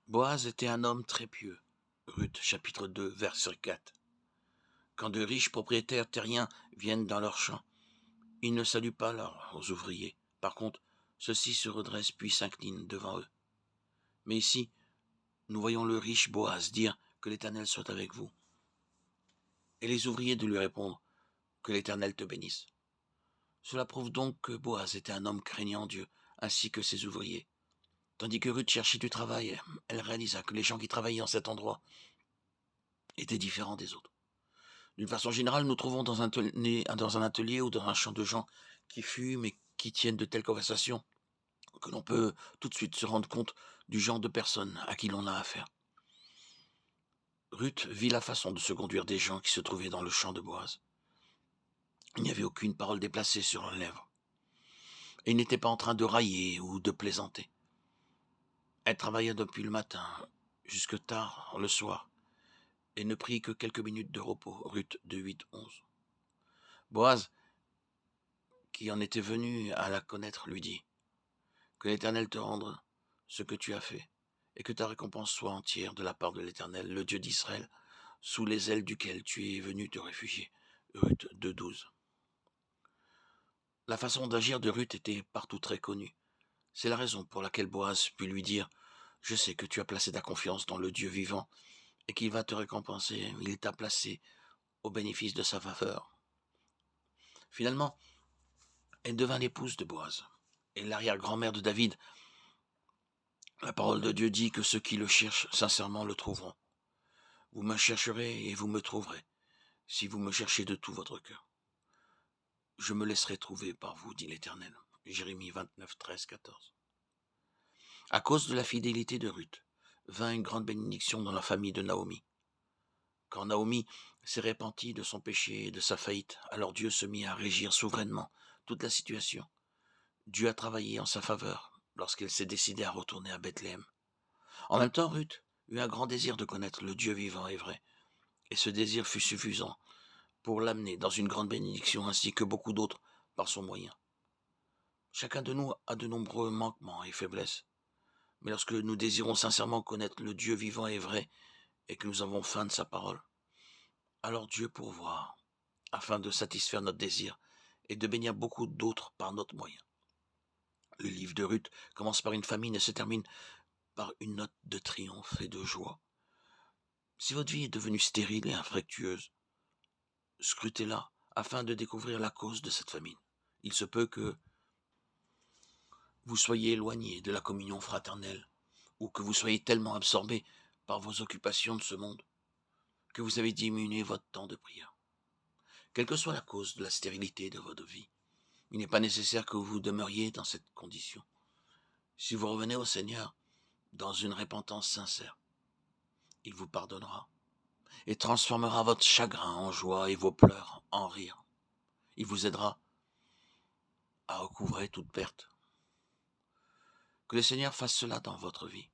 Boaz était un homme très pieux. Ruth, chapitre 2, verset 4. Quand de riches propriétaires terriens viennent dans leurs champs, ils ne saluent pas leurs ouvriers. Par contre, ceux-ci se redressent puis s'inclinent devant eux. Mais ici, nous voyons le riche Boaz dire que l'Éternel soit avec vous. Et les ouvriers de lui répondre que l'Éternel te bénisse. Cela prouve donc que Boaz était un homme craignant Dieu, ainsi que ses ouvriers. Tandis que Ruth cherchait du travail, elle réalisa que les gens qui travaillaient en cet endroit étaient différents des autres. D'une façon générale, nous trouvons dans un atelier ou dans un champ de gens qui fument et qui tiennent de telles conversations que l'on peut tout de suite se rendre compte du genre de personnes à qui l'on a affaire. Ruth vit la façon de se conduire des gens qui se trouvaient dans le champ de Boaz. Il n'y avait aucune parole déplacée sur leurs lèvres. Et ils n'étaient pas en train de railler ou de plaisanter. Elle travailla depuis le matin jusque tard le soir et ne prit que quelques minutes de repos. Ruth 2:8-11. Boaz, qui en était venu à la connaître, lui dit: Que l'Éternel te rende ce que tu as fait, et que ta récompense soit entière de la part de l'Éternel, le Dieu d'Israël, sous les ailes duquel tu es venu te réfugier. Ruth 2:12. La façon d'agir de Ruth était partout très connue. C'est la raison pour laquelle Boaz put lui dire: Je sais que tu as placé ta confiance dans le Dieu vivant, et qu'il va te récompenser. Il t'a placé au bénéfice de sa faveur. Finalement, elle devint l'épouse de Boaz, et l'arrière-grand-mère de David. La parole de Dieu dit que ceux qui le cherchent sincèrement le trouveront. Vous me chercherez et vous me trouverez, si vous me cherchez de tout votre cœur. Je me laisserai trouver par vous, dit l'Éternel. Jérémie 29, 13, 14. À cause de la fidélité de Ruth, vint une grande bénédiction dans la famille de Naomi. Quand Naomi s'est repentie de son péché et de sa faillite, alors Dieu se mit à régir souverainement toute la situation. Dieu a travaillé en sa faveur lorsqu'elle s'est décidée à retourner à Bethléem. En même temps, Ruth eut un grand désir de connaître le Dieu vivant et vrai, et ce désir fut suffisant pour l'amener dans une grande bénédiction ainsi que beaucoup d'autres par son moyen. Chacun de nous a de nombreux manquements et faiblesses, mais lorsque nous désirons sincèrement connaître le Dieu vivant et vrai et que nous avons faim de sa parole, alors Dieu pourvoit afin de satisfaire notre désir et de bénir beaucoup d'autres par notre moyen. Le livre de Ruth commence par une famine et se termine par une note de triomphe et de joie. Si votre vie est devenue stérile et infructueuse, scrutez-la afin de découvrir la cause de cette famine. Il se peut que vous soyez éloigné de la communion fraternelle ou que vous soyez tellement absorbé par vos occupations de ce monde que vous avez diminué votre temps de prière. Quelle que soit la cause de la stérilité de votre vie, il n'est pas nécessaire que vous demeuriez dans cette condition. Si vous revenez au Seigneur dans une repentance sincère, il vous pardonnera et transformera votre chagrin en joie et vos pleurs en rire. Il vous aidera à recouvrer toute perte. Que le Seigneur fasse cela dans votre vie.